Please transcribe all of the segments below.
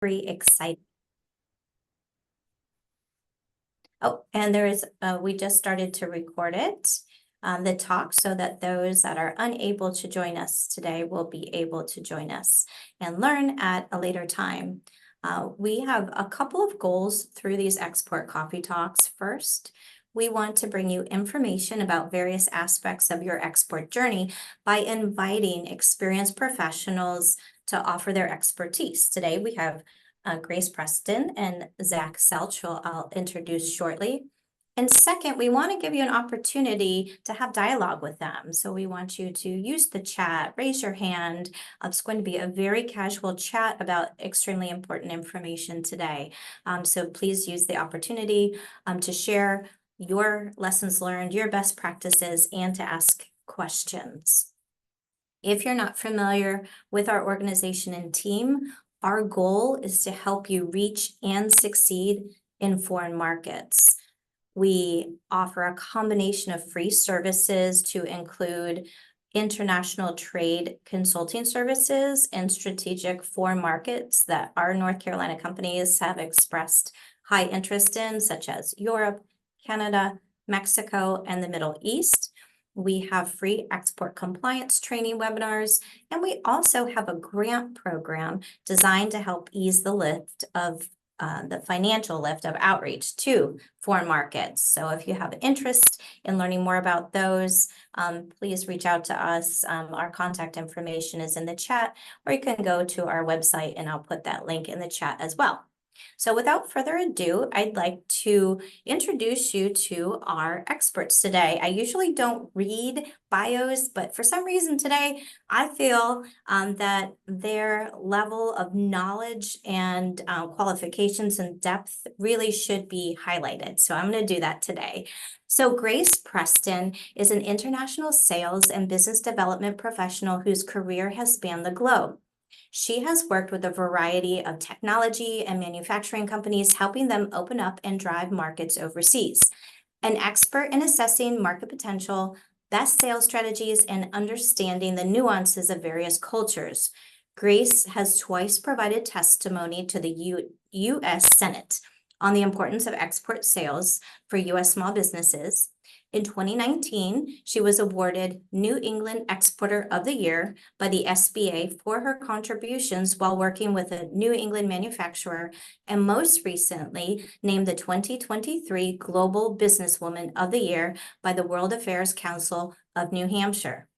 very excited. Oh, and we just started to record it, the talk, so that those that are unable to join us today will be able to join us and learn at a later time. We have a couple of goals through these export coffee talks. First, we want to bring you information about various aspects of your export journey by inviting experienced professionals to offer their expertise. Today, we have Grace Preston and Zach Selch, who I'll introduce shortly. And second, we want to give you an opportunity to have dialogue with them. So we want you to use the chat, raise your hand. It's going to be a very casual chat about extremely important information today. So please use the opportunity to share your lessons learned, your best practices, and to ask questions. If you're not familiar with our organization and team, our goal is to help you reach and succeed in foreign markets. We offer a combination of free services to include international trade consulting services and strategic foreign markets that our North Carolina companies have expressed high interest in, such as Europe, Canada, Mexico, and the Middle East. We have free export compliance training webinars, and we also have a grant program designed to help ease the lift of the financial lift of outreach to foreign markets. So if you have interest in learning more about those, please reach out to us. Our contact information is in the chat, or you can go to our website and I'll put that link in the chat as well. So without further ado, I'd like to introduce you to our experts today. I usually don't read bios, but for some reason today, I feel that their level of knowledge and qualifications and depth really should be highlighted. So I'm going to do that today. So Grace Preston is an international sales and business development professional whose career has spanned the globe. She has worked with a variety of technology and manufacturing companies, helping them open up and drive markets overseas. An expert in assessing market potential, best sales strategies, and understanding the nuances of various cultures, Grace has twice provided testimony to the U.S. Senate on the importance of export sales for U.S. small businesses. In 2019, she was awarded New England Exporter of the Year by the SBA for her contributions while working with a New England manufacturer, and most recently named the 2023 Global Businesswoman of the Year by the World Affairs Council of New Hampshire.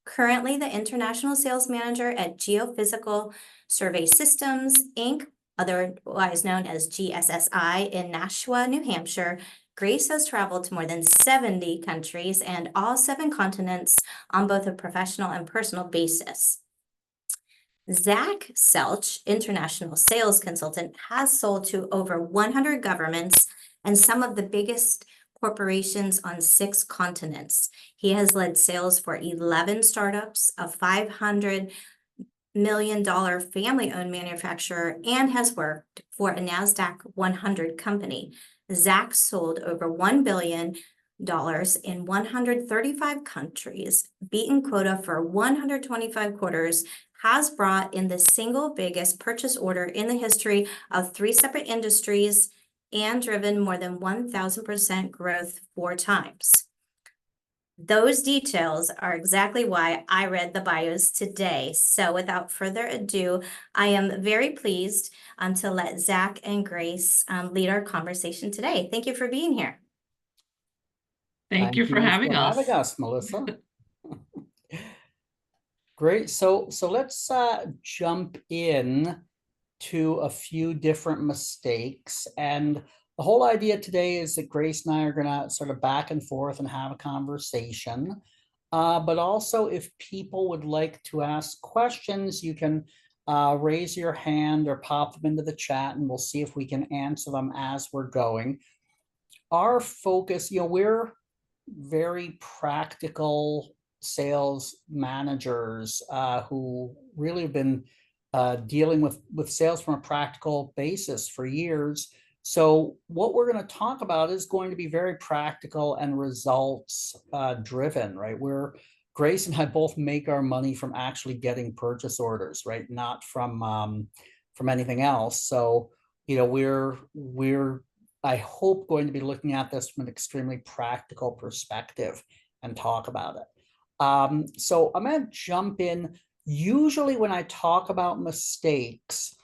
Currently the International Sales Manager at Geophysical Survey Systems, Inc., otherwise known as GSSI, in Nashua, New Hampshire, Grace has traveled to more than 70 countries and all 7 continents on both a professional and personal basis. Zach Selch, international sales consultant, has sold to over 100 governments and some of the biggest corporations on 6 continents. He has led sales for 11 startups, a $500 million family-owned manufacturer, and has worked for a NASDAQ 100 company. Zach sold over $1 billion in 135 countries, beaten quota for 125 quarters, has brought in the single biggest purchase order in the history of 3 separate industries, and driven more than 1,000% growth 4 times. Those details are exactly why I read the bios today. So without further ado, I am very pleased to let Zach and Grace lead our conversation today. Thank you for being here. Thank you for having us, Melissa. Great. So let's jump in to a few different mistakes. And the whole idea today is that Grace and I are going to sort of back and forth and have a conversation. But also, if people would like to ask questions, you can raise your hand or pop them into the chat, and we'll see if we can answer them as we're going. Our focus, we're very practical sales managers who really have been dealing with sales from a practical basis for years. So what we're going to talk about is going to be very practical and results driven, right? Grace and I both make our money from actually getting purchase orders, right? Not from from anything else. So, we're I hope going to be looking at this from an extremely practical perspective and talk about it. So I'm going to jump in. Usually when I talk about mistakes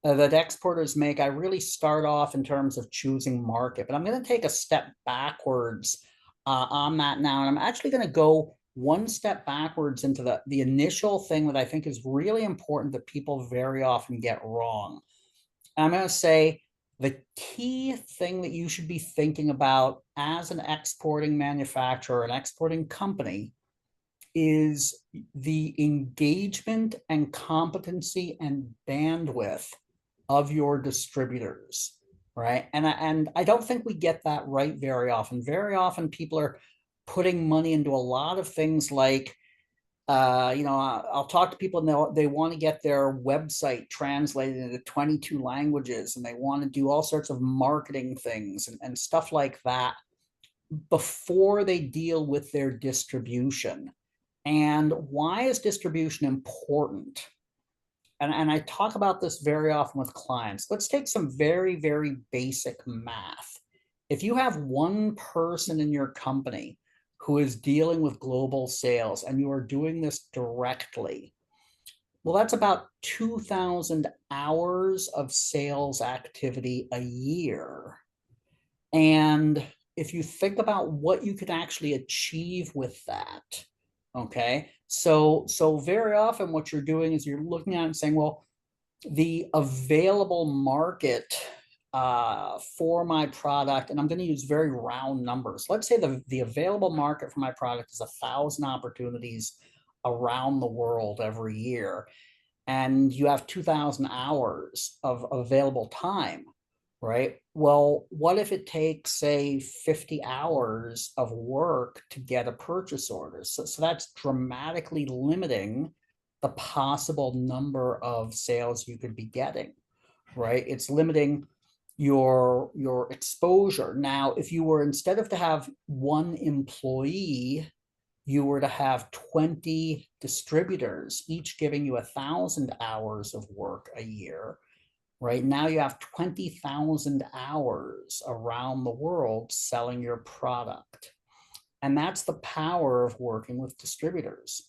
that exporters make, I really start off in terms of choosing market, but I'm going to take a step backwards on that now. And I'm actually going to go one step backwards into the initial thing that I think is really important that people very often get wrong. And I'm going to say the key thing that you should be thinking about as an exporting manufacturer, an exporting company, is the engagement and competency and bandwidth of your distributors, right? And I don't think we get that right very often. Very often people are putting money into a lot of things like, I'll talk to people and they want to get their website translated into 22 languages, and they want to do all sorts of marketing things and stuff like that before they deal with their distribution. And why is distribution important? And I talk about this very often with clients. Let's take some very, very basic math. If you have one person in your company who is dealing with global sales and you are doing this directly, well, that's about 2,000 hours of sales activity a year. And if you think about what you could actually achieve with that, okay, so very often what you're doing is you're looking at it and saying, well, the available market for my product, and I'm going to use very round numbers. Let's say the available market for my product is 1,000 opportunities around the world every year, and you have 2,000 hours of available time, right? Well, what if it takes, say, 50 hours of work to get a purchase order? So that's dramatically limiting the possible number of sales you could be getting, right? It's limiting your exposure. Now, if you were, instead of to have one employee, you were to have 20 distributors, each giving you 1,000 hours of work a year, right? Now you have 20,000 hours around the world selling your product. And that's the power of working with distributors.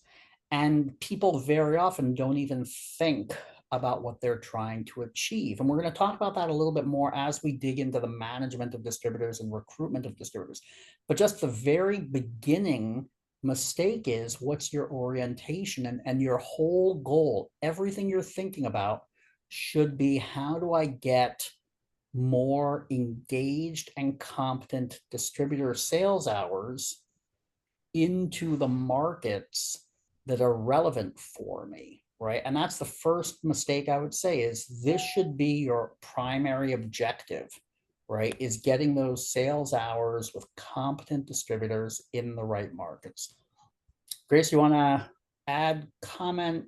And people very often don't even think about what they're trying to achieve. And we're going to talk about that a little bit more as we dig into the management of distributors and recruitment of distributors. But just the very beginning mistake is, what's your orientation and your whole goal? Everything you're thinking about should be, how do I get more engaged and competent distributor sales hours into the markets that are relevant for me, right? And that's the first mistake I would say, is this should be your primary objective, right? Is getting those sales hours with competent distributors in the right markets. Grace, you want to add, comment,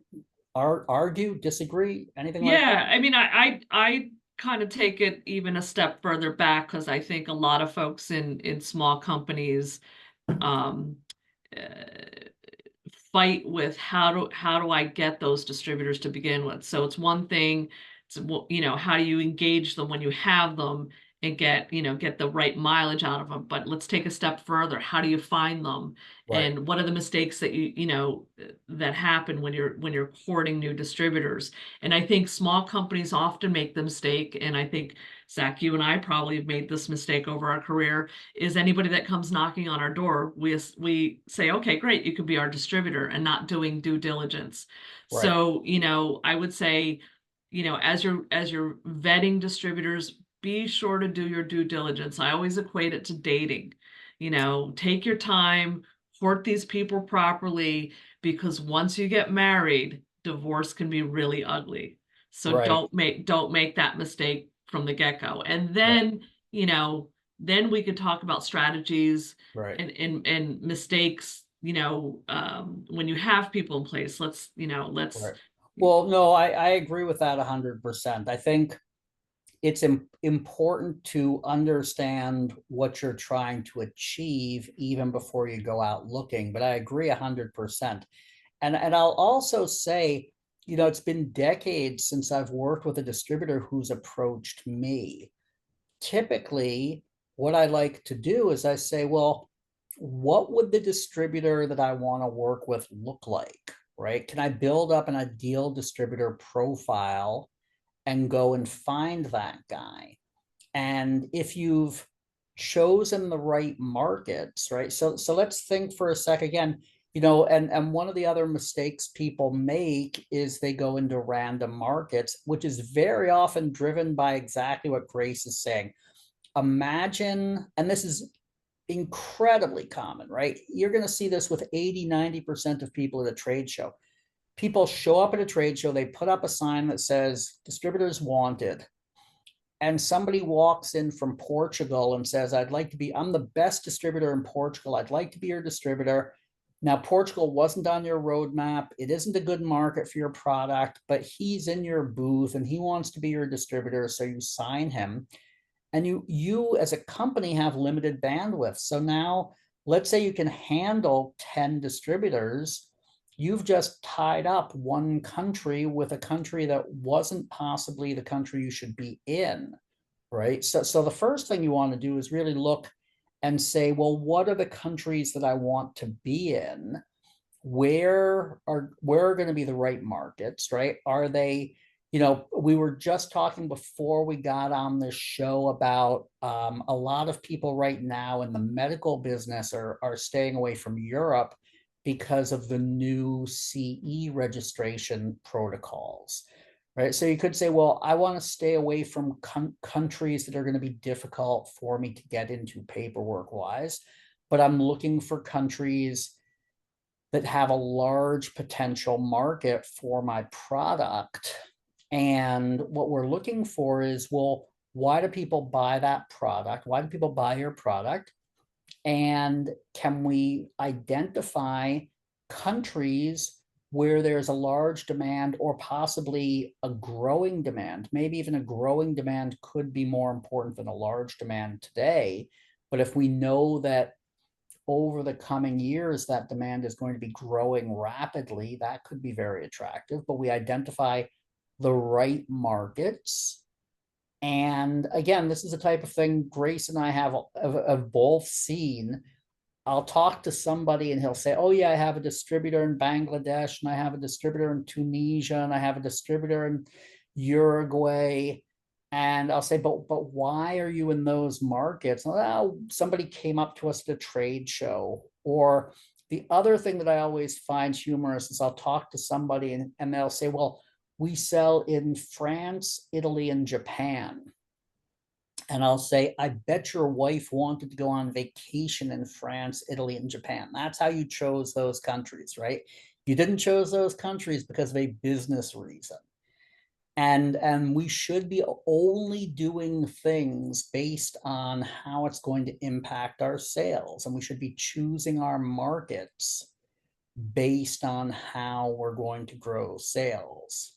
argue, disagree, anything like that? Yeah, I mean, I kind of take it even a step further back, because I think a lot of folks in small companies fight with how do I get those distributors to begin with. So it's one thing, how do you engage them when you have them and get the right mileage out of them. But let's take a step further. How do you find them? Right. And what are the mistakes that that happen when you're courting new distributors? And I think small companies often make the mistake, and I think, Zach, you and I probably have made this mistake over our career, is anybody that comes knocking on our door, we say, okay, great, you could be our distributor, and not doing due diligence. Right. So, I would say, as you're vetting distributors, be sure to do your due diligence. I always equate it to dating. Take your time, court these people properly, because once you get married, divorce can be really ugly. So Right. don't make that mistake from the get-go. And then, then we could talk about strategies. Right. And mistakes, when you have people in place. Let's. Right. Well, no, I agree with that 100%. I think it's important to understand what you're trying to achieve even before you go out looking. But I agree 100%. And I'll also say, it's been decades since I've worked with a distributor who's approached me. Typically, what I like to do is I say, well, what would the distributor that I want to work with look like, right? Can I build up an ideal distributor profile and go and find that guy? And if you've chosen the right markets, right? So let's think for a sec again, and one of the other mistakes people make is they go into random markets, which is very often driven by exactly what Grace is saying. Imagine, and this is incredibly common, right? You're going to see this with 80-90% of people at a trade show. People show up at a trade show, they put up a sign that says distributors wanted, and somebody walks in from Portugal and says, I'm the best distributor in Portugal. I'd like to be your distributor. Now, Portugal wasn't on your roadmap. It isn't a good market for your product, but he's in your booth and he wants to be your distributor. So you sign him, and you as a company have limited bandwidth. So now let's say you can handle 10 distributors. You've just tied up one country with a country that wasn't possibly the country you should be in, right? So the first thing you want to do is really look and say, well, what are the countries that I want to be in? Where are going to be the right markets, right? Are they, we were just talking before we got on this show about a lot of people right now in the medical business are staying away from Europe because of the new CE registration protocols, right? So you could say, well, I want to stay away from countries that are going to be difficult for me to get into paperwork wise, but I'm looking for countries that have a large potential market for my product. And what we're looking for is, well, why do people buy that product? Why do people buy your product? And can we identify countries where there's a large demand or possibly a growing demand? Maybe even a growing demand could be more important than a large demand today. But if we know that over the coming years, that demand is going to be growing rapidly, that could be very attractive. But we identify the right markets. And again, this is the type of thing Grace and I have both seen. I'll talk to somebody and he'll say, oh yeah, I have a distributor in Bangladesh, and I have a distributor in Tunisia, and I have a distributor in Uruguay. And I'll say, but why are you in those markets? Well, somebody came up to us at a trade show. Or the other thing that I always find humorous is I'll talk to somebody and they'll say, well, we sell in France, Italy, and Japan. And I'll say, I bet your wife wanted to go on vacation in France, Italy, and Japan. That's how you chose those countries, right? You didn't choose those countries because of a business reason. And we should be only doing things based on how it's going to impact our sales. And we should be choosing our markets based on how we're going to grow sales.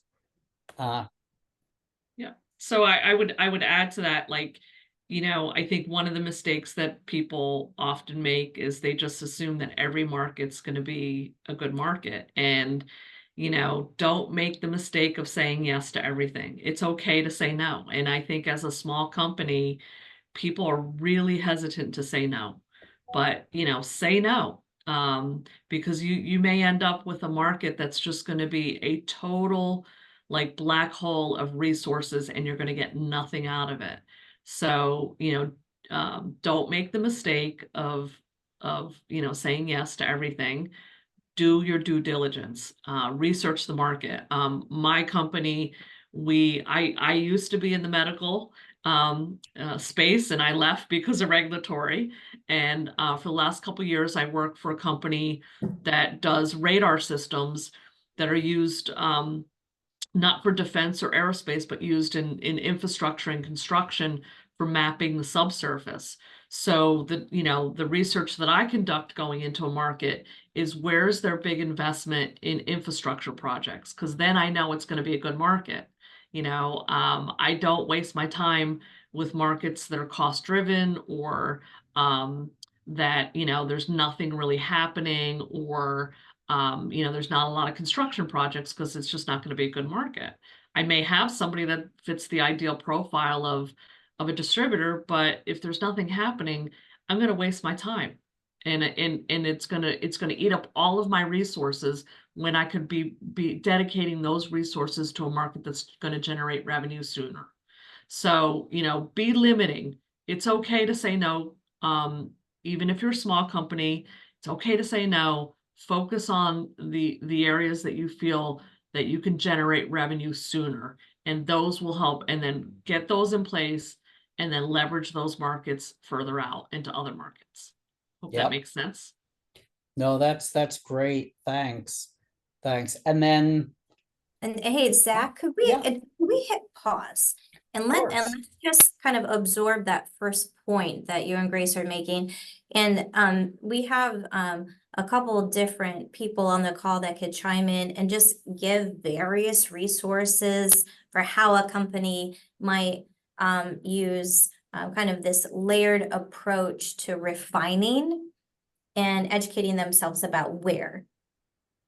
Yeah. So I would add to that, like, I think one of the mistakes that people often make is they just assume that every market's going to be a good market. And, don't make the mistake of saying yes to everything. It's okay to say no. And I think as a small company, people are really hesitant to say no. But, say no. Because you may end up with a market that's just going to be a total like black hole of resources, and you're going to get nothing out of it. So, don't make the mistake of saying yes to everything. Do your due diligence, research the market. My company, I used to be in the medical space, and I left because of regulatory. And for the last couple of years, I worked for a company that does radar systems that are used not for defense or aerospace, but used in infrastructure and construction for mapping the subsurface. So the research that I conduct going into a market is where's their big investment in infrastructure projects, because then I know it's going to be a good market. I don't waste my time with markets that are cost driven, or that there's nothing really happening, or there's not a lot of construction projects because it's just not going to be a good market. I may have somebody that fits the ideal profile of a distributor, but if there's nothing happening, I'm going to waste my time. And it's gonna eat up all of my resources when I could be dedicating those resources to a market that's going to generate revenue sooner. So, be limiting. It's okay to say no. Even if you're a small company, it's okay to say no. Focus on the areas that you feel that you can generate revenue sooner, and those will help, and then get those in place and then leverage those markets further out into other markets. Hope that Yep. makes sense. No, that's great. Thanks. And then, And hey, Zach, could Yeah. we hit pause and course. let's just kind of absorb that first point that you and Grace are making. And we have a couple of different people on the call that could chime in and just give various resources for how a company might use kind of this layered approach to refining and educating themselves about where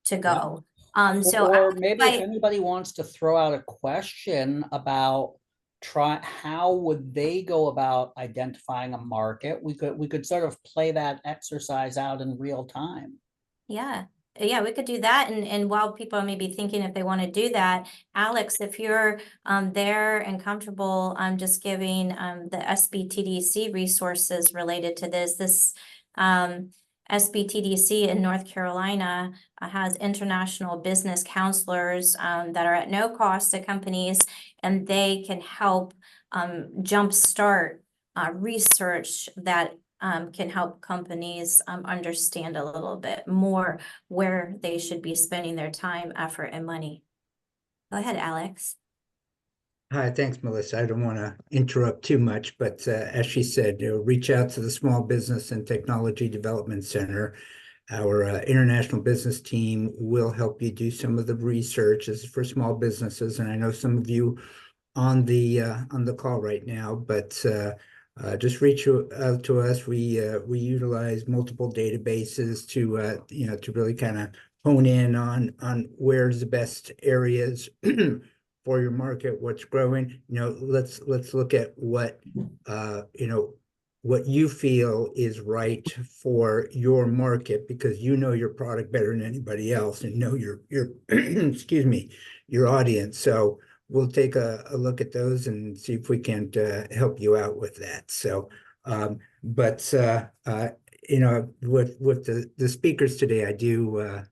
to go. Or maybe if anybody wants to throw out a question about how would they go about identifying a market, we could sort of play that exercise out in real time. Yeah, we could do that. And while people are maybe thinking if they want to do that, Alex, if you're there and comfortable, just giving the SBTDC resources related to this SBTDC in North Carolina has international business counselors that are at no cost to companies, and they can help jumpstart research that can help companies understand a little bit more where they should be spending their time, effort, and money. Go ahead, Alex. Hi, thanks, Melissa. I don't want to interrupt too much, but as she said, reach out to the Small Business and Technology Development Center. Our international business team will help you do some of the research. This is for small businesses, and I know some of you on the call right now, but just reach out to us. We utilize multiple databases to really kind of hone in on where's the best areas for your market, what's growing. Let's look at what what you feel is right for your market, because your product better than anybody else and know your excuse me, your audience. So we'll take a look at those and see if we can help you out with that. So with the speakers today, I do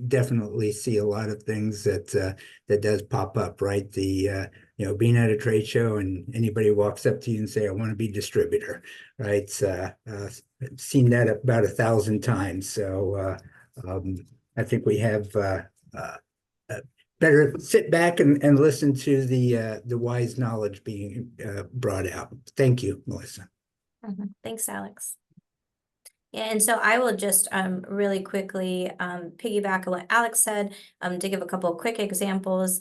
definitely see a lot of things that does pop up, right? Being at a trade show and anybody walks up to you and say, I want to be distributor, right? I've seen that about 1,000 times. So I think we have better sit back and listen to the wise knowledge being brought out. Thank you, Melissa. Thanks, Alex. Yeah, and so I will just really quickly piggyback on what Alex said to give a couple of quick examples.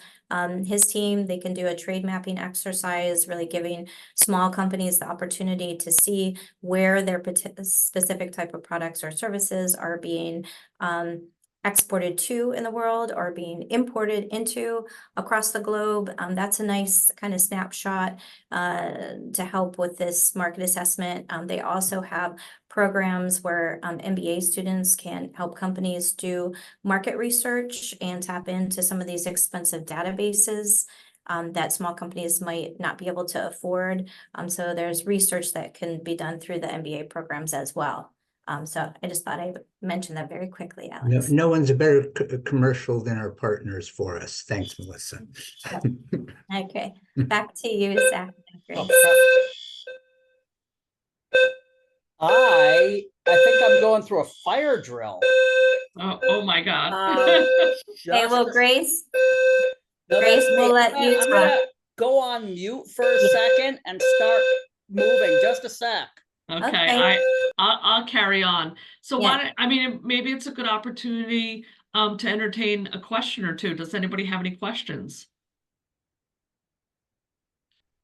His team, they can do a trade mapping exercise, really giving small companies the opportunity to see where their specific type of products or services are being exported to in the world or being imported into across the globe. That's a nice kind of snapshot to help with this market assessment. They also have programs where MBA students can help companies do market research and tap into some of these expensive databases that small companies might not be able to afford. So there's research that can be done through the MBA programs as well. So I just thought I would mention that very quickly, Alex. No one's a better commercial than our partners for us. Thanks, Melissa. Okay, back to you, Zach. Grace. I think I'm going through a fire drill. Oh my God. Hey, well, Grace, No, Grace, that's me. we'll let you I'm talk. gonna go on mute for a second and start moving. Just a sec. Okay, I'll carry on. So Yeah. maybe it's a good opportunity to entertain a question or two. Does anybody have any questions?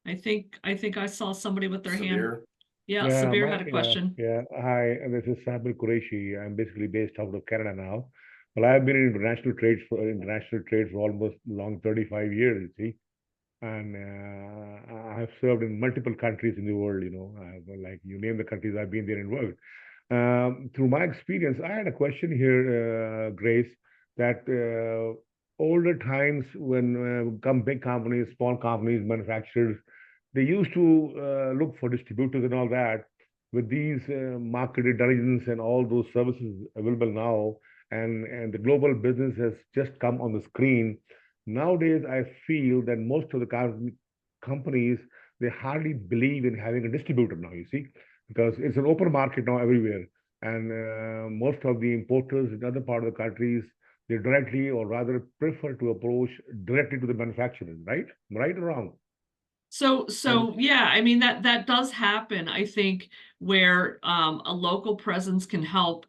I think I saw somebody with their hand. Yeah, Sabir had a question. Hi, this is Sabir Qureshi. I'm basically based out of Canada now. Well, I've been in international trade for almost long 35 years, you see. And I have served in multiple countries in the world, like you name the countries, I've been there and worked. Through my experience, I had a question here, Grace, that older times when big companies, small companies, manufacturers, they used to look for distributors and all that. With these market intelligence and all those services available now, and the global business has just come on the screen. Nowadays, I feel that most of the companies, they hardly believe in having a distributor now, you see, because it's an open market now everywhere. And most of the importers in other part of the countries, they directly or rather prefer to approach directly to the manufacturers, right? Right or wrong? So yeah, I mean that does happen. I think where a local presence can help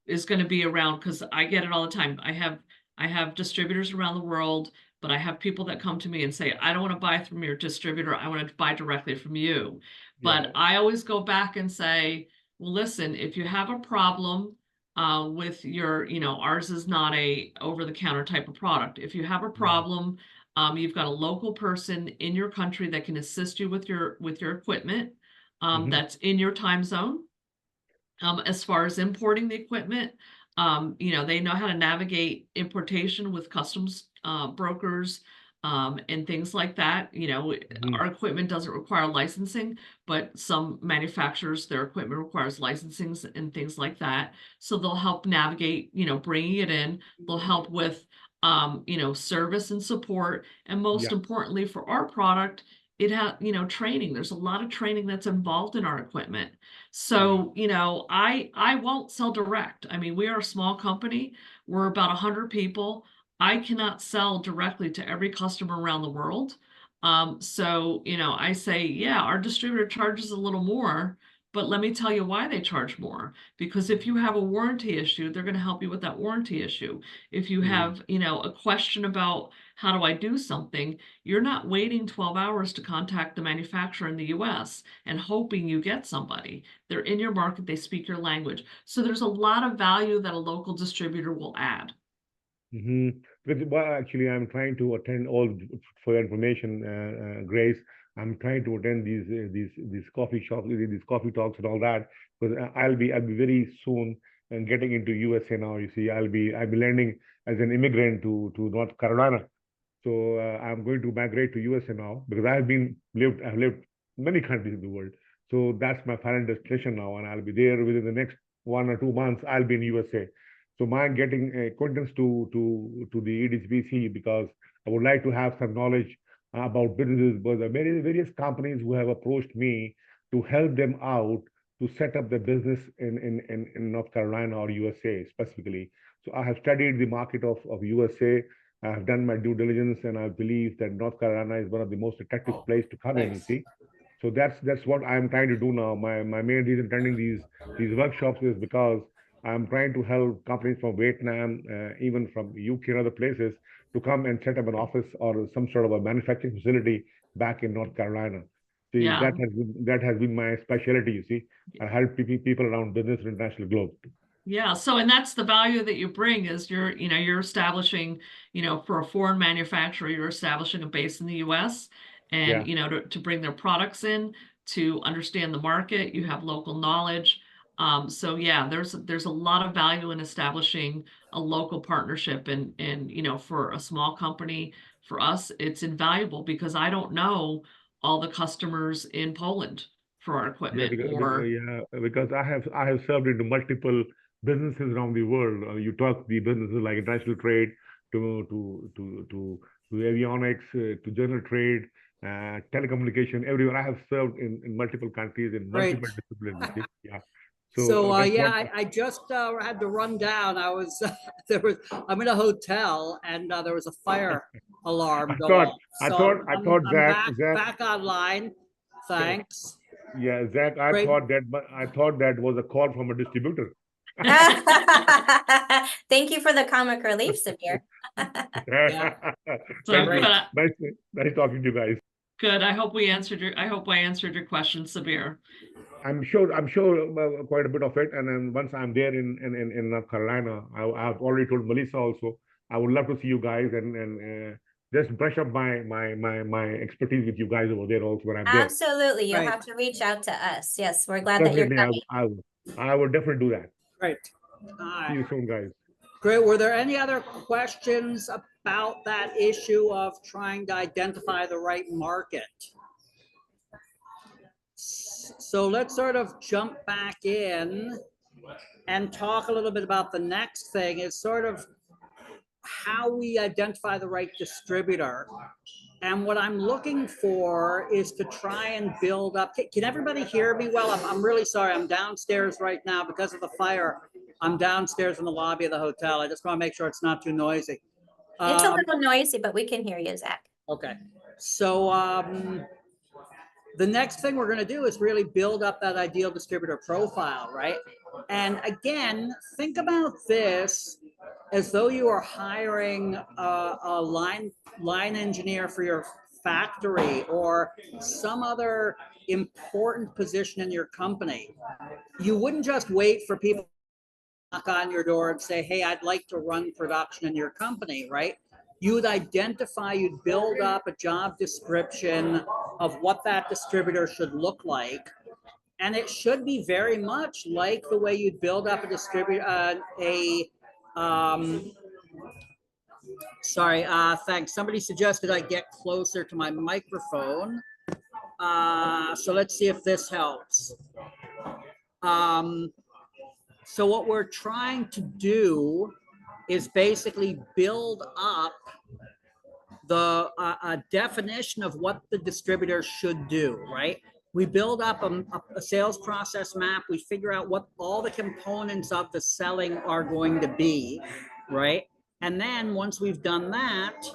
is going to be around, because I get it all the time. I have distributors around the world, but I have people that come to me and say, I don't want to buy from your distributor. I want to buy directly from you. Yeah. But I always go back and say, well, listen, if you have a problem with your, ours is not a over-the-counter type of product. If you have a problem, you've got a local person in your country that can assist you with your equipment that's in your time zone. As far as importing the equipment, they know how to navigate importation with customs brokers and things like that. Our equipment doesn't require licensing, but some manufacturers, their equipment requires licensings and things like that. So they'll help navigate, bringing it in. They'll help with, service and support. And most importantly for our product, it has, training. There's a lot of training that's involved in our equipment. So, I won't sell direct. I mean, we are a small company. We're about 100 people. I cannot sell directly to every customer around the world. So, I say, yeah, our distributor charges a little more, but let me tell you why they charge more. Because if you have a warranty issue, they're going to help you with that warranty issue. If you have, a question about how do I do something, you're not waiting 12 hours to contact the manufacturer in the US and hoping you get somebody. They're in your market, they speak your language. So there's a lot of value that a local distributor will add. Well, actually, I'm trying to attend for your information, Grace. I'm trying to attend these coffee shops, these coffee talks, and all that. Because I'll be very soon and getting into USA now. You see, I'll be landing as an immigrant to North Carolina. So I'm going to migrate to USA now because I've lived many countries in the world. So that's my final destination now, and I'll be there within the next 1 or 2 months. I'll be in USA. So my getting acquaintance to the EDPNC, because I would like to have some knowledge about businesses, but there are various companies who have approached me to help them out to set up their business in North Carolina or USA specifically. So I have studied the market of USA. I have done my due diligence, and I believe that North Carolina is one of the most attractive place to come in, you see. So that's what I'm trying to do now. My main reason attending these workshops is because I'm trying to help companies from Vietnam, even from UK and other places, to come and set up an office or some sort of a manufacturing facility back in North Carolina. See, Yeah. that has been my specialty, you see. I help people around business and international globe. Yeah. So, and that's the value that you bring is you're establishing, for a foreign manufacturer, you're establishing a base in the US and, to bring their products in, to understand the market, you have local knowledge. So yeah, there's a lot of value in establishing a local partnership and, for a small company, for us, it's invaluable because I don't know all the customers in Poland for our equipment because I have served into multiple businesses around the world. You talk the businesses like international trade to avionics, to general trade, telecommunication, everywhere. I have served in multiple countries in multiple disciplines. You see? Yeah. So I just had to run down. I was I'm in a hotel and there was a fire alarm go off. I thought I'm Zach, back online. Thanks. Yeah, Zach, I thought that was a call from a distributor. Thank you for the comic relief, Sabir. So nice talking to you guys. Good. I hope I answered your question, Sabir. I'm sure quite a bit of it. And then once I'm there in North Carolina, I've already told Melissa also, I would love to see you guys and just brush up my expertise with you guys over there also when I'm there. Absolutely. You'll Right. have to reach out to us. Yes, we're glad that you're Definitely, coming. I would definitely do that. Great. See you soon, guys. Great. Were there any other questions about that issue of trying to identify the right market? So let's sort of jump back in and talk a little bit about the next thing is sort of how we identify the right distributor. And what I'm looking for is to try and build up. Can everybody hear me well? I'm really sorry. I'm downstairs right now because of the fire. I'm downstairs in the lobby of the hotel. I just want to make sure it's not too noisy. It's a little noisy, but we can hear you, Zach. Okay. So the next thing we're going to do is really build up that ideal distributor profile, right? And again, think about this as though you are hiring a line engineer for your factory or some other important position in your company. You wouldn't just wait for people to knock on your door and say, hey, I'd like to run production in your company, right? You would identify, you'd build up a job description of what that distributor should look like. And it should be very much like the way you'd build up a distributor, thanks. Somebody suggested I get closer to my microphone. So let's see if this helps. So what we're trying to do is basically build up the definition of what the distributor should do, right? We build up a sales process map. We figure out what all the components of the selling are going to be, right? And then once we've done that,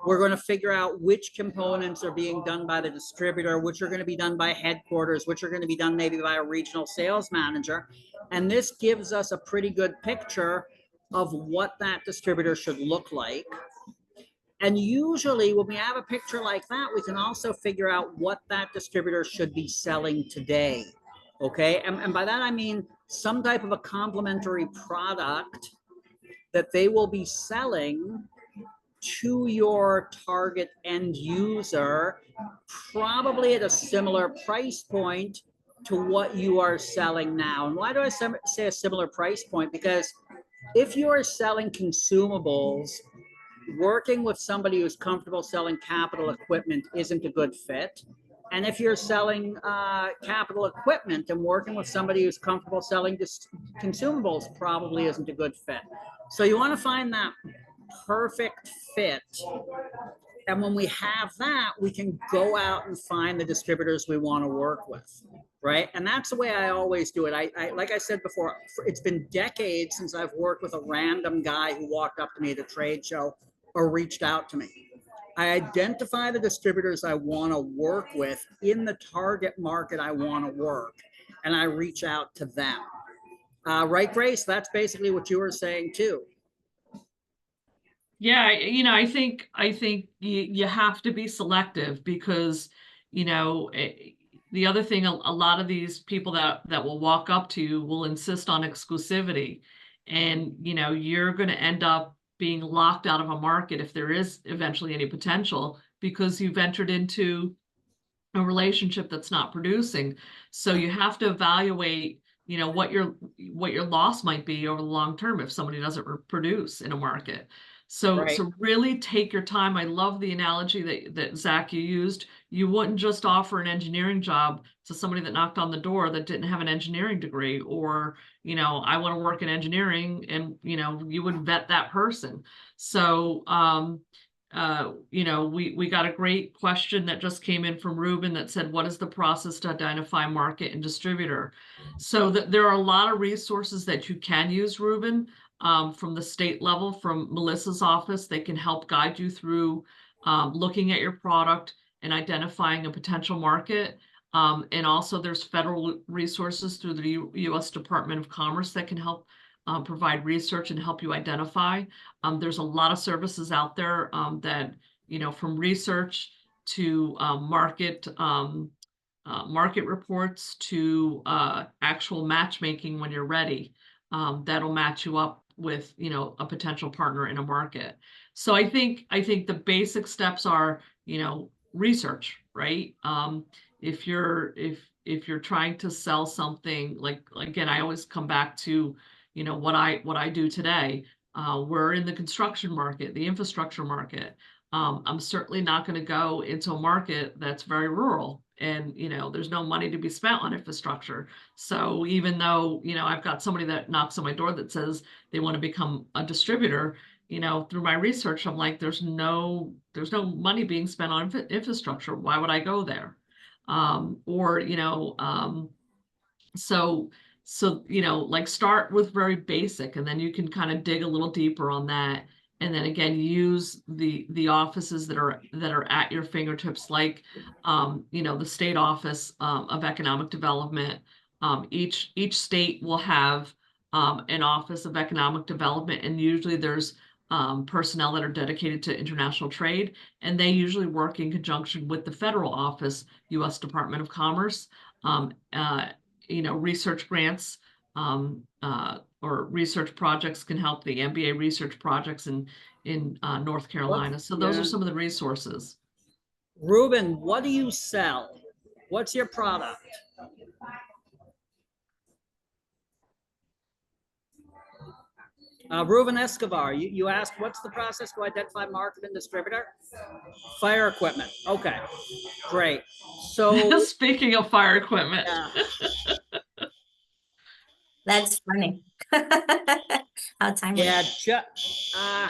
we're going to figure out which components are being done by the distributor, which are going to be done by headquarters, which are going to be done maybe by a regional sales manager. And this gives us a pretty good picture of what that distributor should look like. And usually when we have a picture like that, we can also figure out what that distributor should be selling today. Okay. And by that, I mean some type of a complementary product that they will be selling to your target end user, probably at a similar price point to what you are selling now. And why do I say a similar price point? Because if you are selling consumables, working with somebody who's comfortable selling capital equipment isn't a good fit. And if you're selling capital equipment and working with somebody who's comfortable selling consumables probably isn't a good fit. So you want to find that perfect fit. And when we have that, we can go out and find the distributors we want to work with, right? And that's the way I always do it. I like I said before, it's been decades since I've worked with a random guy who walked up to me at a trade show or reached out to me. I identify the distributors I want to work with in the target market I want to work, and I reach out to them. Right, Grace? That's basically what you were saying too. Yeah, I think you have to be selective because, the other thing, a lot of these people that will walk up to you will insist on exclusivity, and you're going to end up being locked out of a market if there is eventually any potential because you've entered into a relationship that's not producing. So you have to evaluate, what your loss might be over the long term if somebody doesn't produce in a market. So, Right. so really take your time. I love the analogy that Zach, you used. You wouldn't just offer an engineering job to somebody that knocked on the door that didn't have an engineering degree, or, I want to work in engineering, and, you would vet that person. So, we got a great question that just came in from Ruben that said, what is the process to identify market and distributor? So there are a lot of resources that you can use, Ruben, from the state level, from Melissa's office. They can help guide you through looking at your product and identifying a potential market. And also there's federal resources through the U.S. Department of Commerce that can help provide research and help you identify. There's a lot of services out there that, from research to market market reports to actual matchmaking when you're ready. That'll match you up with, you know, a potential partner in a market. So I think the basic steps are, you know, research, right? If you're trying to sell something, like, again, I always come back to, you know, what I do today. We're in the construction market, the infrastructure market. I'm certainly not going to go into a market that's very rural, and, you know, there's no money to be spent on infrastructure. So even though, you know, I've got somebody that knocks on my door that says they want to become a distributor, you know, through my research, I'm like, there's no money being spent on infrastructure. Why would I go there? Or, you know, so you know, like, start with very basic, and then you can kind of dig a little deeper on that. And then again, use the offices that are at your fingertips, like, you know, the state office of economic development. Each state will have an office of economic development, and usually there's personnel that are dedicated to international trade, and they usually work in conjunction with the federal office, U.S. Department of Commerce. You know, research grants or research projects can help, the MBA research projects in North Carolina. So those are some of the resources. Ruben, what do you sell? What's your product? Ruben Escobar, you asked, what's the process to identify market and distributor? Fire equipment. Okay, great. So Speaking of fire equipment. That's funny. How timely. Yeah,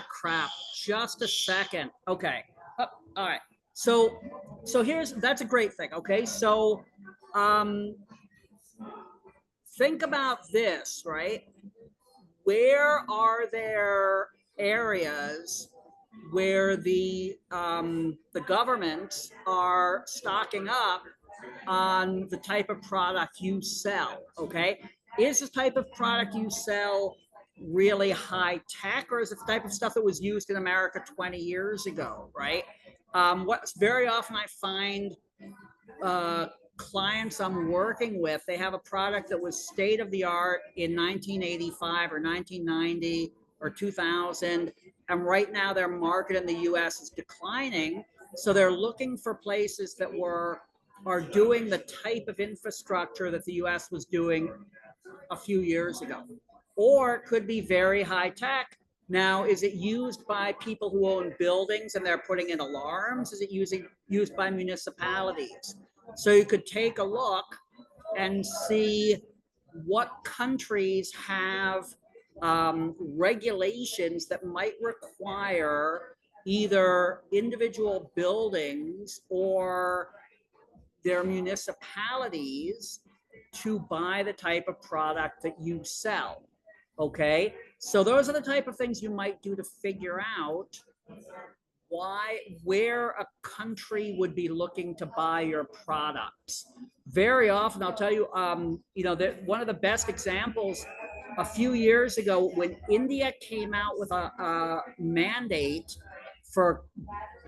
crap. Just a second. Okay. All right. So that's a great thing. Okay. So think about this, right? Where are there areas where the governments are stocking up on the type of product you sell? Okay. Is the type of product you sell really high tech, or is it the type of stuff that was used in America 20 years ago, right? What's very often I find clients I'm working with, they have a product that was state of the art in 1985 or 1990 or 2000, and right now their market in the US is declining. So they're looking for places that are doing the type of infrastructure that the US was doing a few years ago. Or it could be very high tech. Now, is it used by people who own buildings and they're putting in alarms? Is it used by municipalities? So you could take a look and see what countries have regulations that might require either individual buildings or their municipalities to buy the type of product that you sell. Okay, so those are the type of things you might do to figure out where a country would be looking to buy your products. Very often, I'll tell you, you know, that one of the best examples a few years ago, when India came out with a mandate for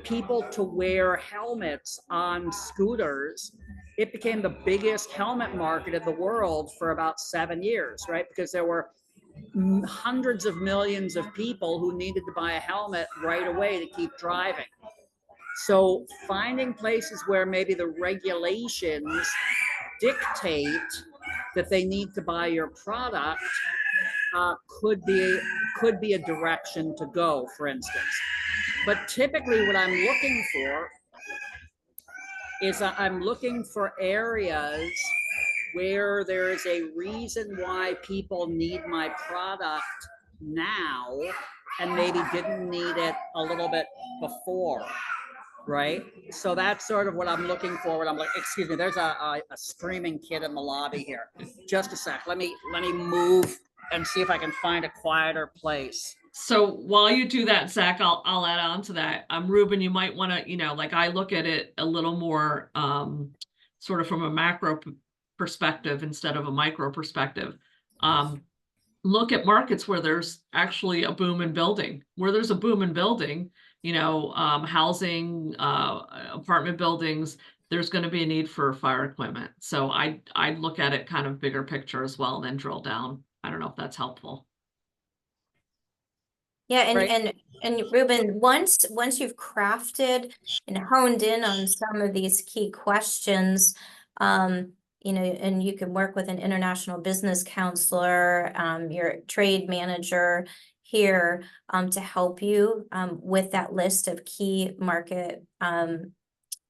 people to wear helmets on scooters, it became the biggest helmet market in the world for about 7 years, right? Because there were hundreds of millions of people who needed to buy a helmet right away to keep driving. So finding places where maybe the regulations dictate that they need to buy your product could be a direction to go, for instance. But typically what I'm looking for is I'm looking for areas where there is a reason why people need my product now and maybe didn't need it a little bit before, right? So that's sort of what I'm looking for when I'm like, excuse me, there's a screaming kid in the lobby here. Just a sec, let me move and see if I can find a quieter place. So while you do that, Zach, I'll add on to that. Ruben, you might want to, you know, like, I look at it a little more sort of from a macro perspective instead of a micro perspective. Look at markets where there's actually a boom in building. Where there's a boom in building, you know, housing, apartment buildings, there's going to be a need for fire equipment. So I'd look at it kind of bigger picture as well, and then drill down. I don't know if that's helpful. Yeah, Right. and Ruben, once you've crafted and honed in on some of these key questions, you know, and you can work with an international business counselor, your trade manager here, to help you with that list of key market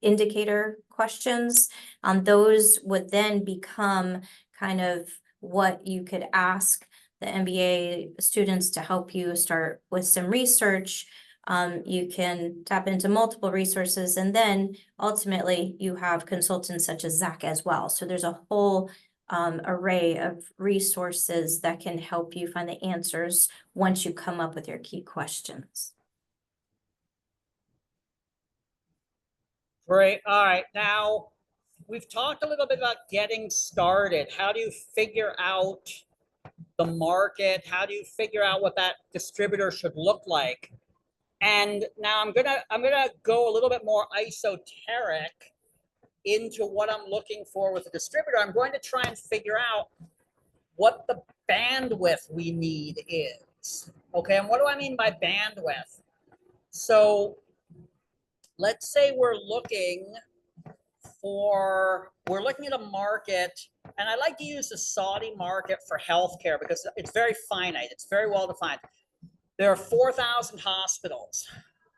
indicator questions. Those would then become kind of what you could ask the MBA students to help you start with some research. You can tap into multiple resources, and then ultimately you have consultants such as Zach as well. So there's a whole array of resources that can help you find the answers once you come up with your key questions. Great. All right. Now, we've talked a little bit about getting started. How do you figure out the market? How do you figure out what that distributor should look like? And now I'm gonna go a little bit more esoteric into what I'm looking for with a distributor. I'm going to try and figure out what the bandwidth we need is. Okay, and what do I mean by bandwidth? So let's say we're looking at a market, and I like to use the Saudi market for healthcare because it's very finite, it's very well defined. There are 4,000 hospitals,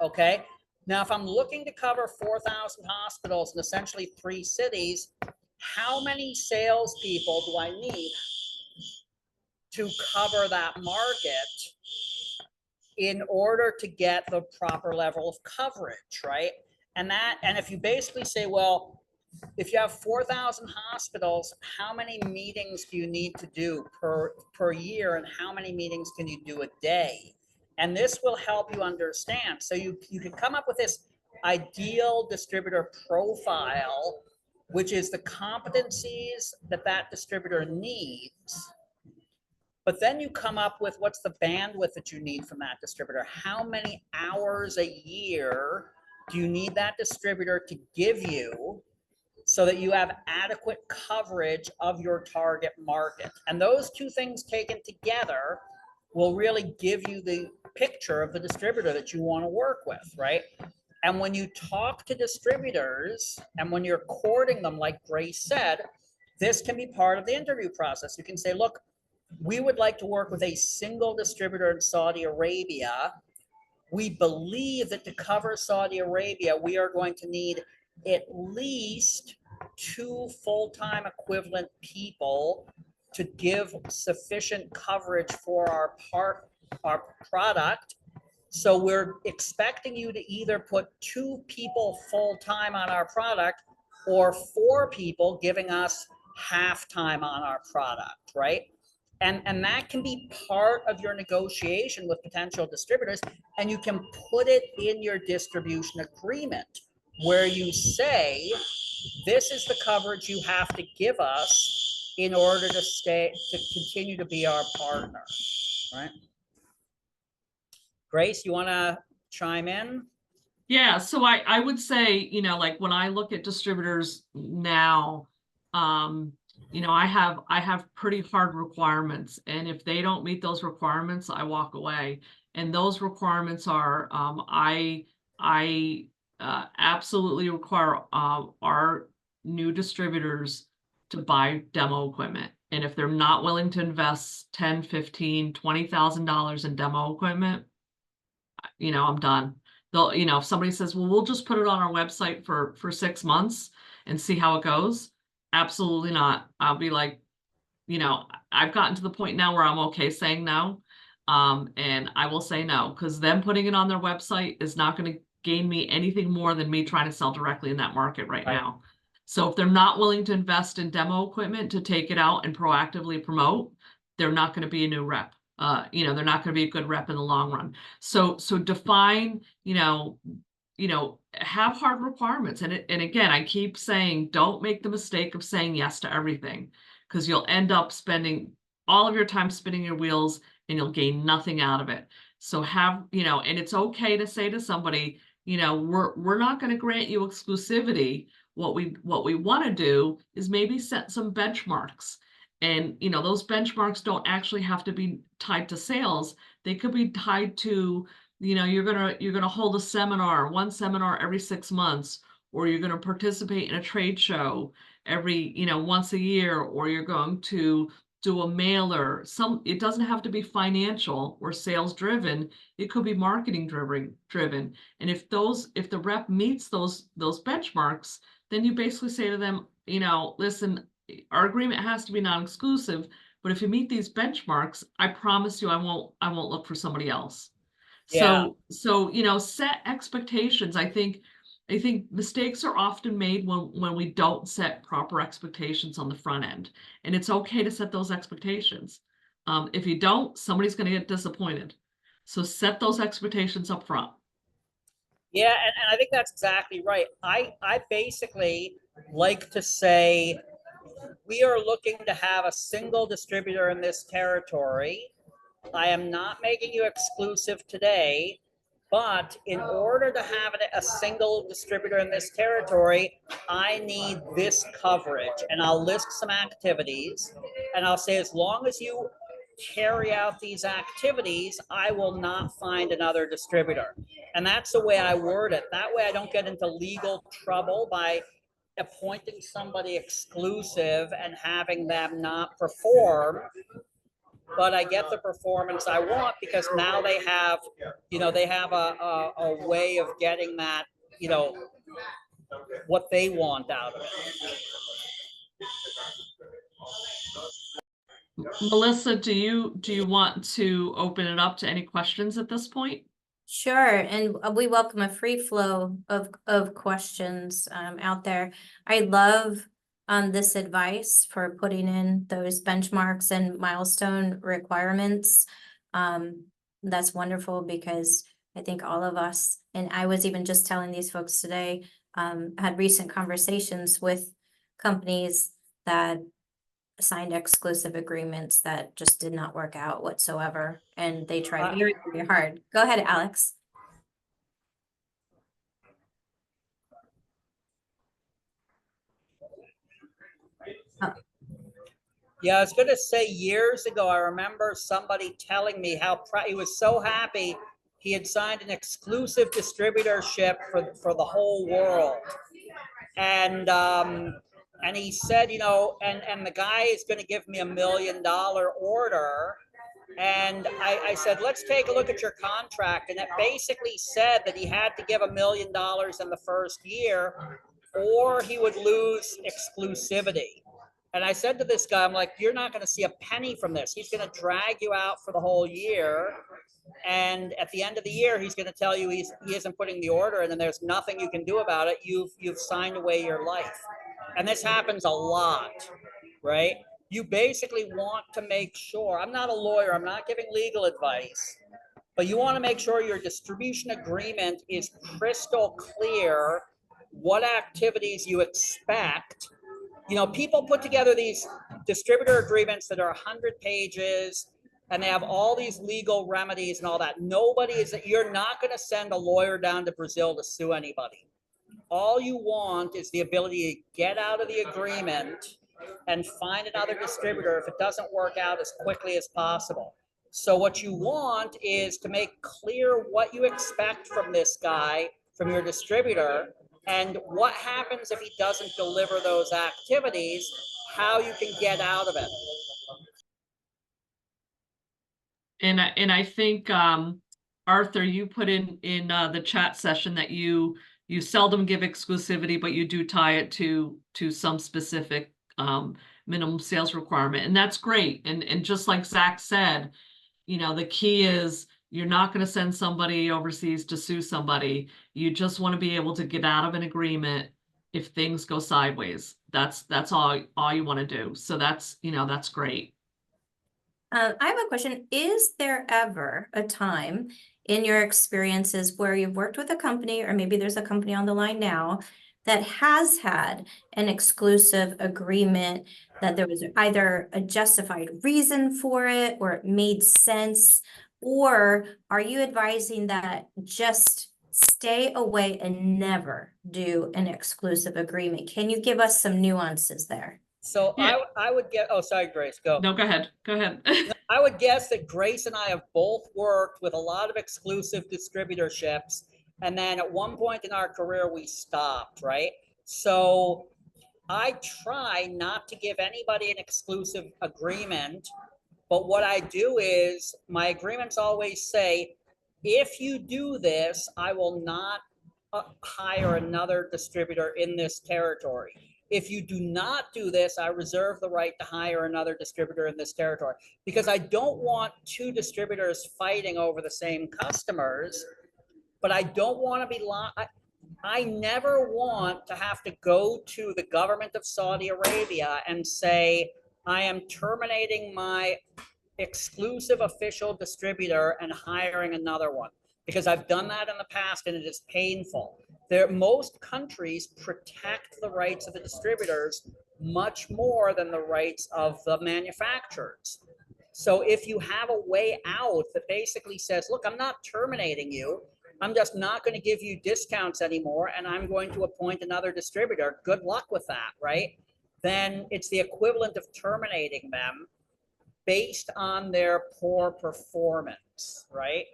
okay? Now, if I'm looking to cover 4,000 hospitals in essentially 3 cities, how many salespeople do I need to cover that market in order to get the proper level of coverage, right? And if you basically say, well, if you have 4,000 hospitals, how many meetings do you need to do per year, and how many meetings can you do a day? And this will help you understand. So you can come up with this ideal distributor profile, which is the competencies that distributor needs. But then you come up with what's the bandwidth that you need from that distributor. How many hours a year do you need that distributor to give you so that you have adequate coverage of your target market? And those two things taken together will really give you the picture of the distributor that you want to work with, right? And when you talk to distributors and when you're courting them, like Grace said, this can be part of the interview process. You can say, look, we would like to work with a single distributor in Saudi Arabia. We believe that to cover Saudi Arabia, we are going to need at least 2 full-time equivalent people to give sufficient coverage for our product. So we're expecting you to either put 2 people full-time on our product or 4 people giving us half-time on our product, right? And that can be part of your negotiation with potential distributors, and you can put it in your distribution agreement where you say, this is the coverage you have to give us in order to continue to be our partner, right? Grace, you want to chime in? Yeah, so I would say, you know, like when I look at distributors now, you know, I have pretty hard requirements, and if they don't meet those requirements, I walk away. And those requirements are, I absolutely require our new distributors to buy demo equipment. And if they're not willing to invest $10,000, $15,000, $20,000 in demo equipment, you know, I'm done. They'll, you know, if somebody says, well, we'll just put it on our website for 6 months and see how it goes. Absolutely not. I'll be like, you know, I've gotten to the point now where I'm okay saying no. And I will say no, because them putting it on their website is not going to gain me anything more than me trying to sell directly in that market right now. So if they're not willing to invest in demo equipment to take it out and proactively promote, they're not going to be a new rep. You know, they're not going to be a good rep in the long run. So define, you know, have hard requirements. And again, I keep saying, don't make the mistake of saying yes to everything, because you'll end up spending all of your time spinning your wheels and you'll gain nothing out of it. So have, you know, and it's okay to say to somebody, you know, we're not going to grant you exclusivity, what we want to do is maybe set some benchmarks. And, you know, those benchmarks don't actually have to be tied to sales. They could be tied to, you know, you're gonna hold one seminar every 6 months, or you're gonna participate in a trade show every, you know, once a year, or you're going to do a mailer. It doesn't have to be financial or sales driven. It could be marketing driven. And if the rep meets those benchmarks, then you basically say to them, you know, listen, our agreement has to be non-exclusive, but if you meet these benchmarks, I promise you I won't look for somebody else. Yeah. So, you know, set expectations. I think mistakes are often made when we don't set proper expectations on the front end, and it's okay to set those expectations. If you don't, somebody's going to get disappointed. So set those expectations up front. Yeah, and I think that's exactly right. I basically like to say we are looking to have a single distributor in this territory. I am not making you exclusive today, but in order to have a single distributor in this territory, I need this coverage. And I'll list some activities, and I'll say, as long as you carry out these activities, I will not find another distributor. And that's the way I word it. That way I don't get into legal trouble by appointing somebody exclusive and having them not perform, but I get the performance I want because now they have, you know, they have a way of getting that, you know, what they want out of it. Melissa, do you want to open it up to any questions at this point? Sure, and we welcome a free flow of questions out there. I love this advice for putting in those benchmarks and milestone requirements. That's wonderful because I think all of us, and I was even just telling these folks today, had recent conversations with companies that signed exclusive agreements that just did not work out whatsoever, and they tried very, very hard. Go ahead, Alex. Yeah, I was going to say years ago, I remember somebody telling me how he was so happy he had signed an exclusive distributorship for the whole world. And he said, you know, and the guy is going to give me $1 million order. And I said, let's take a look at your contract. And it basically said that he had to give $1 million in the first year, or he would lose exclusivity. And I said to this guy, I'm like, you're not going to see a penny from this. He's going to drag you out for the whole year. And at the end of the year, he's going to tell you he isn't putting the order in, and there's nothing you can do about it. You've signed away your life. And this happens a lot, right? You basically want to make sure, I'm not a lawyer, I'm not giving legal advice, but you want to make sure your distribution agreement is crystal clear what activities you expect. You know, people put together these distributor agreements that are 100 pages and they have all these legal remedies and all that. You're not going to send a lawyer down to Brazil to sue anybody. All you want is the ability to get out of the agreement and find another distributor if it doesn't work out as quickly as possible. So what you want is to make clear what you expect from this guy, from your distributor, and what happens if he doesn't deliver those activities, how you can get out of it. And I think Arthur, you put in the chat session that you seldom give exclusivity, but you do tie it to some specific minimum sales requirement, and that's great. And just like Zach said, you know, the key is you're not going to send somebody overseas to sue somebody. You just want to be able to get out of an agreement if things go sideways. That's all you want to do. So that's, you know, that's great. I have a question. Is there ever a time in your experiences where you've worked with a company, or maybe there's a company on the line now that has had an exclusive agreement, that there was either a justified reason for it or it made sense? Or are you advising that just stay away and never do an exclusive agreement. Can you give us some nuances there? So Yeah. I would get, oh, sorry, Grace, go. No, go ahead. Go ahead. I would guess that Grace and I have both worked with a lot of exclusive distributorships. And then at one point in our career, we stopped, right? So I try not to give anybody an exclusive agreement. But what I do is my agreements always say, if you do this, I will not hire another distributor in this territory. If you do not do this, I reserve the right to hire another distributor in this territory, because I don't want two distributors fighting over the same customers, but I don't want to be I never want to have to go to the government of Saudi Arabia and say, I am terminating my exclusive official distributor and hiring another one, because I've done that in the past and it is painful. Most countries protect the rights of the distributors much more than the rights of the manufacturers. So if you have a way out that basically says, look, I'm not terminating you, I'm just not going to give you discounts anymore, and I'm going to appoint another distributor, good luck with that, right? Then it's the equivalent of terminating them based on their poor performance, right?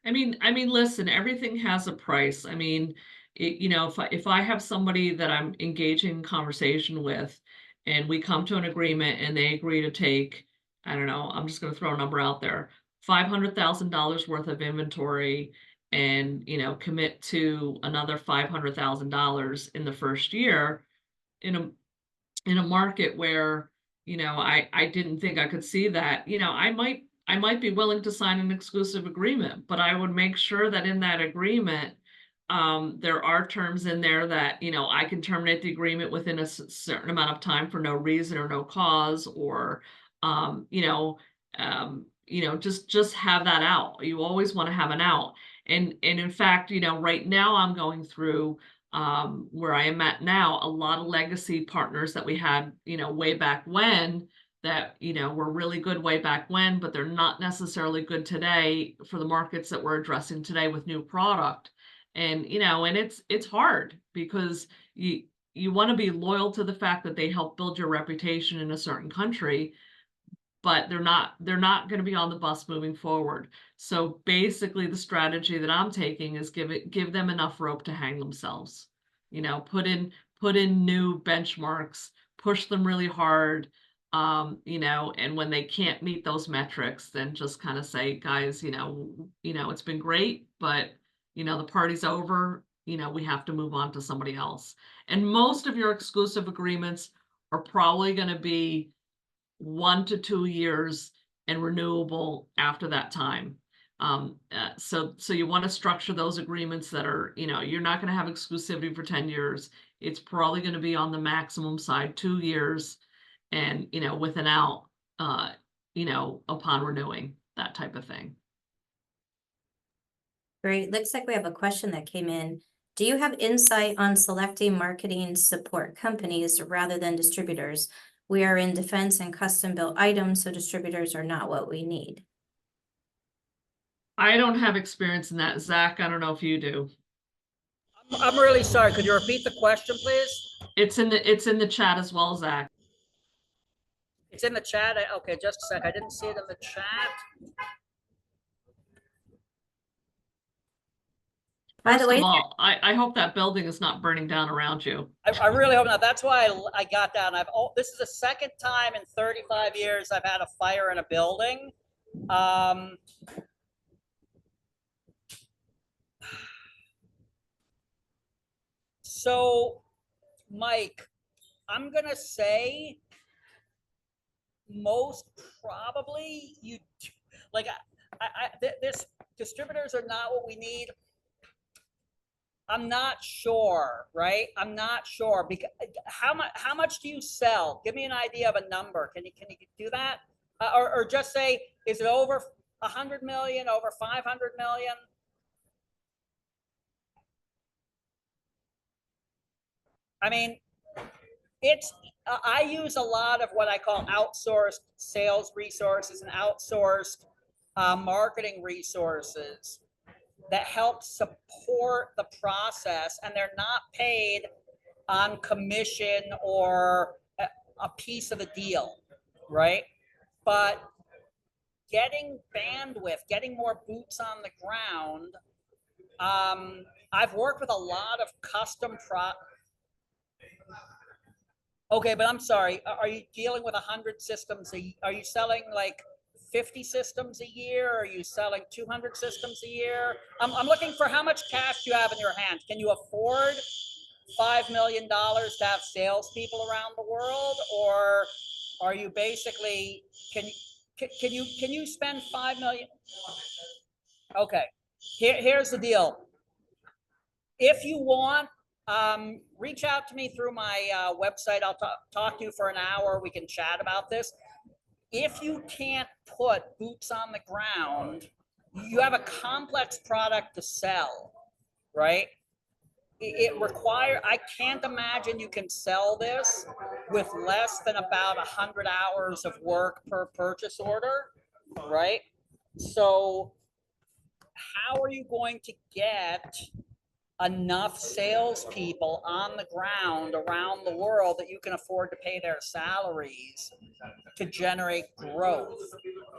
I mean, listen, everything has a price. I mean, you know, if I have somebody that I'm engaging in conversation with, and we come to an agreement and they agree to take, I don't know, I'm just going to throw a number out there, $500,000 worth of inventory, and, you know, commit to another $500,000 in the first year in a market where, you know, I didn't think I could see that, you know, I might be willing to sign an exclusive agreement, but I would make sure that in that agreement, there are terms in there that, you know, I can terminate the agreement within a certain amount of time for no reason or no cause, or, just have that out. You always want to have an out. And in fact, you know, right now I'm going through where I am at now, a lot of legacy partners that we had, you know, way back when, that, you know, were really good way back when, but they're not necessarily good today for the markets that we're addressing today with new product. And, you know, and it's hard, because you want to be loyal to the fact that they help build your reputation in a certain country, but they're not going to be on the bus moving forward. So basically the strategy that I'm taking is give them enough rope to hang themselves. You know, put in new benchmarks, push them really hard. You know, and when they can't meet those metrics, then just kind of say, guys, you know, it's been great, but, you know, the party's over. You know, we have to move on to somebody else. And most of your exclusive agreements are probably going to be 1 to 2 years and renewable after that time. So you want to structure those agreements that are, you know, you're not going to have exclusivity for 10 years. It's probably going to be on the maximum side 2 years, and, you know, with an out, you know, upon renewing, that type of thing. Great. Looks like we have a question that came in. Do you have insight on selecting marketing support companies rather than distributors? We are in defense and custom built items, so distributors are not what we need. I don't have experience in that. Zach, I don't know if you do. I'm really sorry. Could you repeat the question, please? It's in the chat as well, Zach. It's in the chat. Okay, just a sec. I didn't see it in the chat. By the First way, of all, I hope that building is not burning down around you. I really hope not. That's why I got down. This is the second time in 35 years I've had a fire in a building. So, Mike, I'm gonna say most probably you like this distributors are not what we need. I'm not sure, right? I'm not sure, because how much do you sell? Give me an idea of a number. Can you do that? Or just say, is it over 100 million, over 500 million? I mean, I use a lot of what I call outsourced sales resources and outsourced marketing resources. that help support the process, and they're not paid on commission or a piece of the deal, right? But getting bandwidth, getting more boots on the ground. I've worked with a lot of custom Okay, but I'm sorry. Are you dealing with 100 systems? Are you selling like 50 systems a year? Are you selling 200 systems a year? I'm looking for how much cash you have in your hand. Can you afford $5 million to have salespeople around the world, or are you basically can you spend 5 million? Okay, here's the deal. If you want, reach out to me through my website. I'll talk to you for an hour. We can chat about this. If you can't put boots on the ground, you have a complex product to sell, right? I can't imagine you can sell this with less than about 100 hours of work per purchase order, right? So how are you going to get enough salespeople on the ground around the world that you can afford to pay their salaries to generate growth,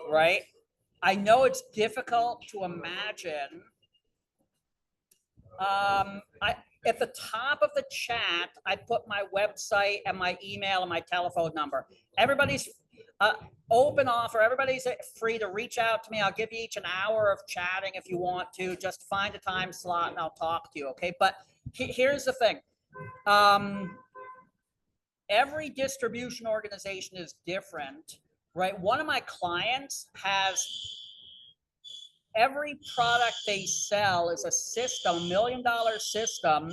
right? I know it's difficult to imagine. At the top of the chat, I put my website and my email and my telephone number. Everybody's open offer. Everybody's free to reach out to me. I'll give you each an hour of chatting if you want to. Just find a time slot and I'll talk to you, okay? But here's the thing. Every distribution organization is different, right? One of my clients has every product they sell is a system, $1 million system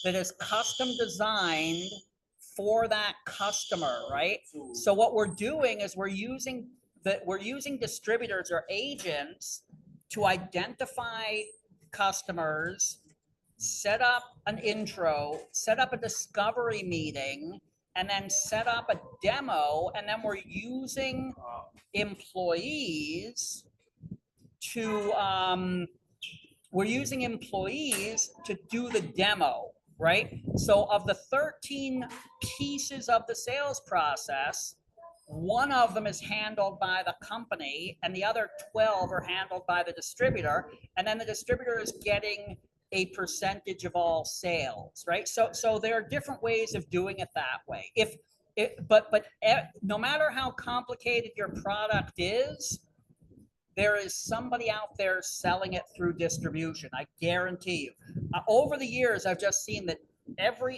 that is custom designed for that customer, right? So what we're doing is we're using distributors or agents to identify customers, set up an intro, set up a discovery meeting, and then set up a demo, and then we're using employees to do the demo, right? So of the 13 pieces of the sales process, one of them is handled by the company and the other 12 are handled by the distributor, and then the distributor is getting a percentage of all sales, right? So there are different ways of doing it that way. But no matter how complicated your product is, there is somebody out there selling it through distribution. I guarantee you. Over the years, I've just seen that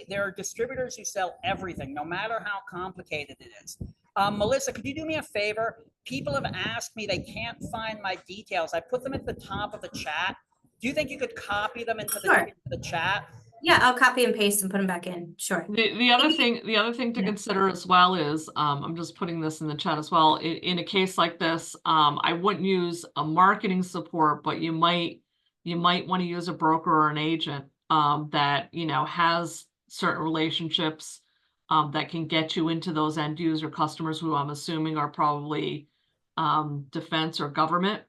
there are distributors who sell everything, no matter how complicated it is. Melissa, could you do me a favor? People have asked me, they can't find my details. I put them at the top of the chat. Do you think you could copy them into the chat? Yeah, I'll copy and paste and put them back in. Sure. The other thing to consider as well is, I'm just putting this in the chat as well. In a case like this, I wouldn't use a marketing support, but you might want to use a broker or an agent that has certain relationships that can get you into those end user customers who I'm assuming are probably defense or government,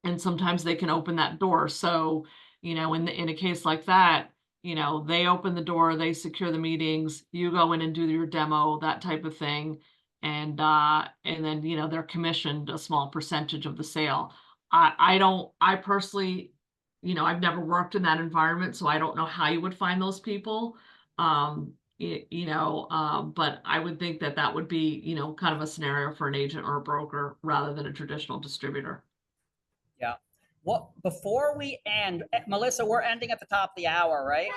and sometimes they can open that door. So in a case like that, they open the door, they secure the meetings, you go in and do your demo, that type of thing. And then, they're commissioned a small percentage of the sale. I personally, I've never worked in that environment, so I don't know how you would find those people. But I would think that would be, kind of a scenario for an agent or a broker rather than a traditional distributor. Yeah. Well, before we end, Melissa, we're ending at the top of the hour, right?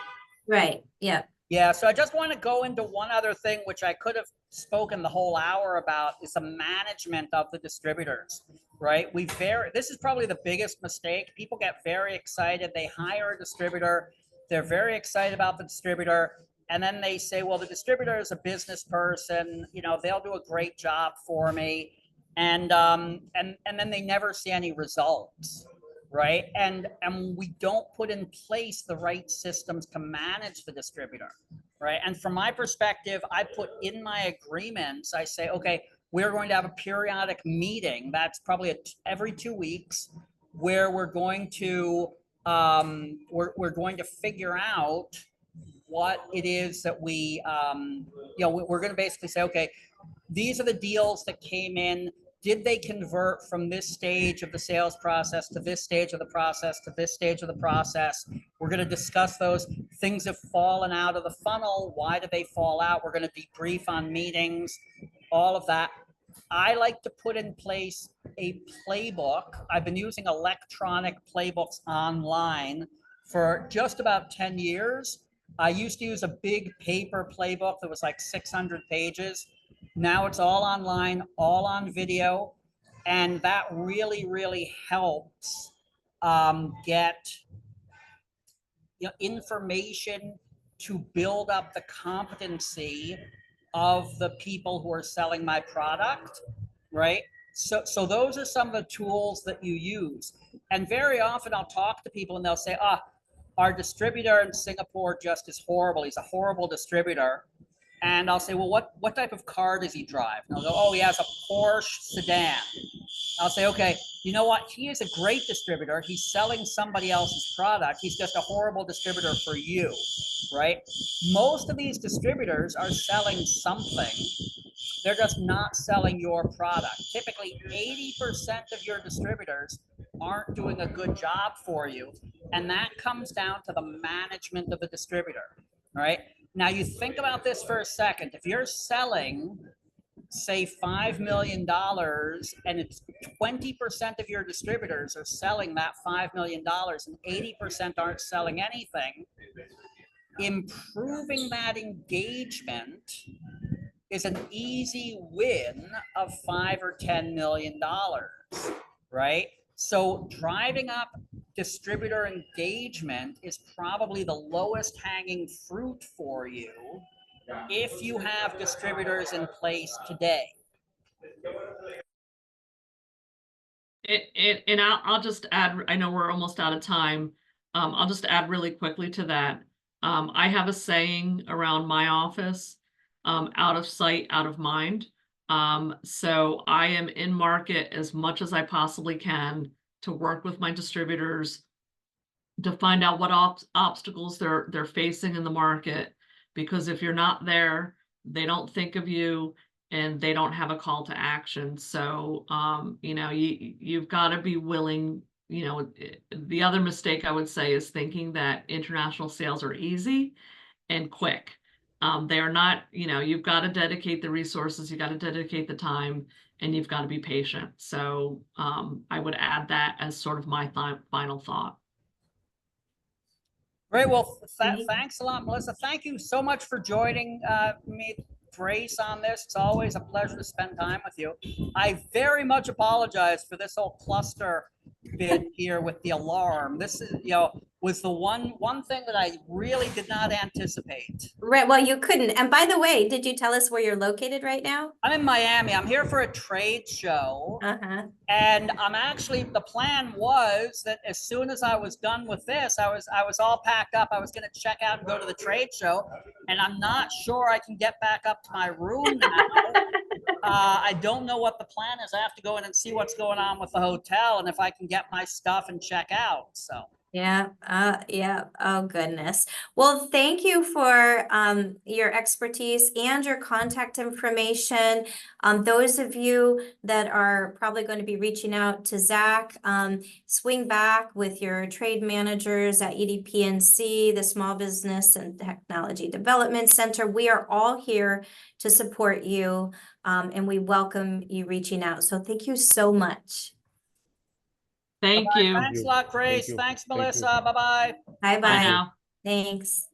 Right. Yeah. Yeah. So I just want to go into one other thing, which I could have spoken the whole hour about, is the management of the distributors, right? This is probably the biggest mistake. People get very excited. They hire a distributor. They're very excited about the distributor. And then they say, well, the distributor is a business person, they'll do a great job for me. And then they never see any results, right? And we don't put in place the right systems to manage the distributor, right? And from my perspective, I put in my agreements, I say, okay, we're going to have a periodic meeting. That's probably every 2 weeks, where we're going to we're going to figure out what it is that we, we're going to basically say, okay, these are the deals that came in. Did they convert from this stage of the sales process to this stage of the process to this stage of the process? We're going to discuss those. Things have fallen out of the funnel. Why did they fall out? We're going to debrief on meetings, all of that. I like to put in place a playbook. I've been using electronic playbooks online for just about 10 years. I used to use a big paper playbook that was like 600 pages. Now it's all online, all on video, and that really, really helps get information to build up the competency of the people who are selling my product, right? So those are some of the tools that you use. And very often I'll talk to people and they'll say, our distributor in Singapore just is horrible. He's a horrible distributor. And I'll say, well, what type of car does he drive? And they'll go, oh, he has a Porsche sedan. I'll say, okay, you know what? He is a great distributor. He's selling somebody else's product. He's just a horrible distributor for you, right? Most of these distributors are selling something. They're just not selling your product. Typically, 80% of your distributors aren't doing a good job for you. And that comes down to the management of the distributor, right? Now, you think about this for a second. If you're selling, say, $5 million and it's 20% of your distributors are selling that $5 million and 80% aren't selling anything, improving that engagement is an easy win of $5 or $10 million, right? So driving up distributor engagement is probably the lowest hanging fruit for you if you have distributors in place today. And I'll just add, I know we're almost out of time. I'll just add really quickly to that. I have a saying around my office, out of sight, out of mind. So I am in market as much as I possibly can to work with my distributors to find out what obstacles they're facing in the market. Because if you're not there, they don't think of you and they don't have a call to action. So, you've got to be willing. The other mistake I would say is thinking that international sales are easy and quick. They are not. You've got to dedicate the resources, you got to dedicate the time, and you've got to be patient. So I would add that as sort of my final thought. Great. Well, thanks a lot, Melissa. Thank you so much for joining me, Grace, on this. It's always a pleasure to spend time with you. I very much apologize for this whole cluster bit here with the alarm. This is, was the one thing that I really did not anticipate. Right. Well, you couldn't. And by the way, did you tell us where you're located right now? I'm in Miami. I'm here for a trade show. And I'm actually, the plan was that as soon as I was done with this, I was all packed up. I was going to check out and go to the trade show. And I'm not sure I can get back up to my room now. I don't know what the plan is. I have to go in and see what's going on with the hotel and if I can get my stuff and check out. So. Yeah. Oh, goodness. Well, thank you for your expertise and your contact information. Those of you that are probably going to be reaching out to Zach, swing back with your trade managers at EDPNC, the Small Business and Technology Development Center. We are all here to support you, and we welcome you reaching out. So thank you so much. Thank you. Thanks a lot, Grace. Thanks, Melissa. Bye-bye. Bye-bye. Bye now. Thanks.